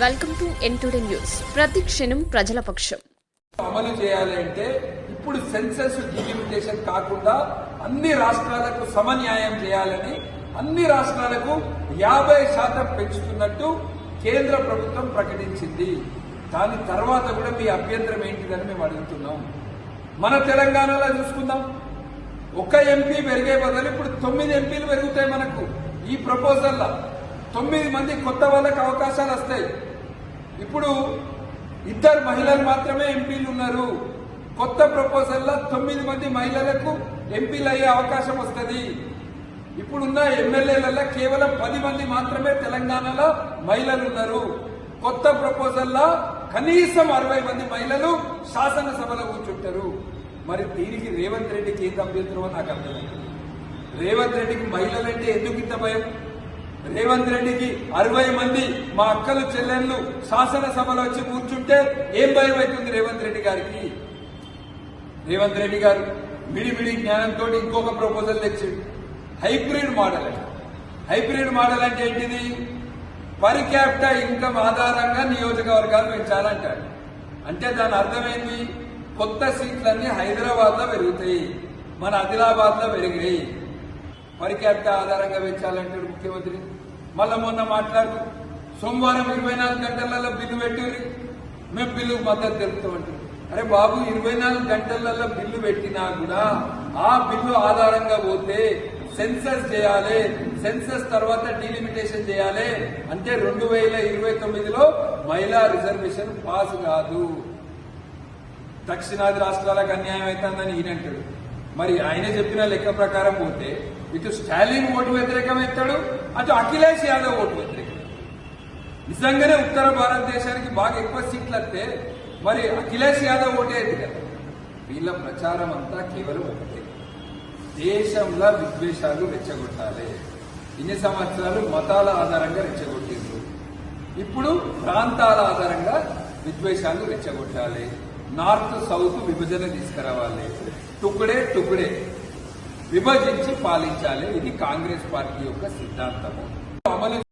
Welcome to N2 news. ప్రతి క్షణం ప్రజల పక్షం. అమలు చేయాలంటే ఇప్పుడు సెన్సస్ డిలిమిటేషన్ కాకుండా అన్ని రాష్ట్రాలకు సమన్యాయం చేయాలని, అన్ని రాష్ట్రాలకు 50% పెంచుతున్నట్టు కేంద్ర ప్రభుత్వం ప్రకటించింది. దాని తర్వాత కూడా మీ అభ్యంతరం ఏంటిదని మేము అడుగుతున్నాం. మన తెలంగాణలో చూసుకుందాం, ఒక ఎంపీ పెరిగే బదులు ఇప్పుడు 9 ఎంపీలు పెరుగుతాయి. మనకు ఈ ప్రపోజల్లో 9 మంది కొత్త వాళ్ళకి అవకాశాలు వస్తాయి. ఇప్పుడు 2 మహిళలు మాత్రమే ఎంపీలు ఉన్నారు. కొత్త ప్రపోజల్లో 9 మంది మహిళలకు ఎంపీలు అయ్యే అవకాశం వస్తుంది. ఇప్పుడున్న ఎమ్మెల్యేలలో కేవలం 10 మంది మాత్రమే తెలంగాణలో మహిళలు ఉన్నారు. కొత్త ప్రపోజల్లో కనీసం 60 మంది మహిళలు శాసనసభలో కూర్చుంటారు. మరి దీనికి రేవంత్ రెడ్డికి ఏం అభ్యంతరమో నాకు అర్థమవుతుంది. రేవంత్ రెడ్డికి మహిళలంటే ఎందుకు ఇంత భయం? రేవంత్ రెడ్డికి 60 మంది మా అక్కలు చెల్లెళ్ళు శాసనసభలో వచ్చి కూర్చుంటే ఏం భయం అవుతుంది రేవంత్ రెడ్డి గారికి? రేవంత్ రెడ్డి గారు మిడిమిడి జ్ఞానంతో ఇంకొక ప్రపోజల్ తెచ్చిండు, హైబ్రిడ్ మోడల్. హైబ్రిడ్ మోడల్ అంటే ఏంటిది? పర్ క్యాపిటా ఇన్కమ్ ఆధారంగా నియోజకవర్గాలు పెంచాలంటాడు. అంటే దాని అర్థమైంది, కొత్త సీట్లన్నీ హైదరాబాద్ లో పెరుగుతాయి, మన ఆదిలాబాద్ లో పెరిగాయి. పర్ క్యాపిటా ఆధారంగా పెంచాలంటాడు ముఖ్యమంత్రి. మళ్ళా మొన్న మాట్లాడుతూ సోమవారం 24 గంటలలో బిల్లు పెట్టి మేము బిల్లుకు మద్దతు తెలుపుతామంటారు. అరే బాబు, 24 గంటలలో బిల్లు పెట్టినా కూడా ఆ బిల్లు ఆధారంగా పోతే సెన్సస్ చేయాలి, సెన్సస్ తర్వాత డీలిమిటేషన్ చేయాలి. అంటే 2029లో మహిళా రిజర్వేషన్ పాస్ కాదు. దక్షిణాది రాష్ట్రాలకు అన్యాయం అవుతుందని ఈయనంటాడు. మరి ఆయన చెప్పిన లెక్క ప్రకారం పోతే ఇటు స్టాలిన్ ఓటు వ్యతిరేకం అవుతాడు, అటు అఖిలేష్ యాదవ్ ఓటు వ్యతిరేకం. నిజంగానే ఉత్తర భారతదేశానికి బాగా ఎక్కువ సీట్లు వస్తే మరి అఖిలేష్ యాదవ్ ఓటేది కదా. వీళ్ళ ప్రచారం అంతా కేవలం ఒకటే, దేశంలో విద్వేషాలు రెచ్చగొట్టాలి. ఇన్ని సంవత్సరాలు మతాల ఆధారంగా రెచ్చగొట్టిండ్రు, ఇప్పుడు ప్రాంతాల ఆధారంగా విద్వేషాలు రెచ్చగొట్టాలి. నార్త్ సౌత్ విభజన తీసుకురావాలి, టుకుడే విభజించి పాలించాలి. ఇది కాంగ్రెస్ పార్టీ యొక్క సిద్ధాంతము. అమలు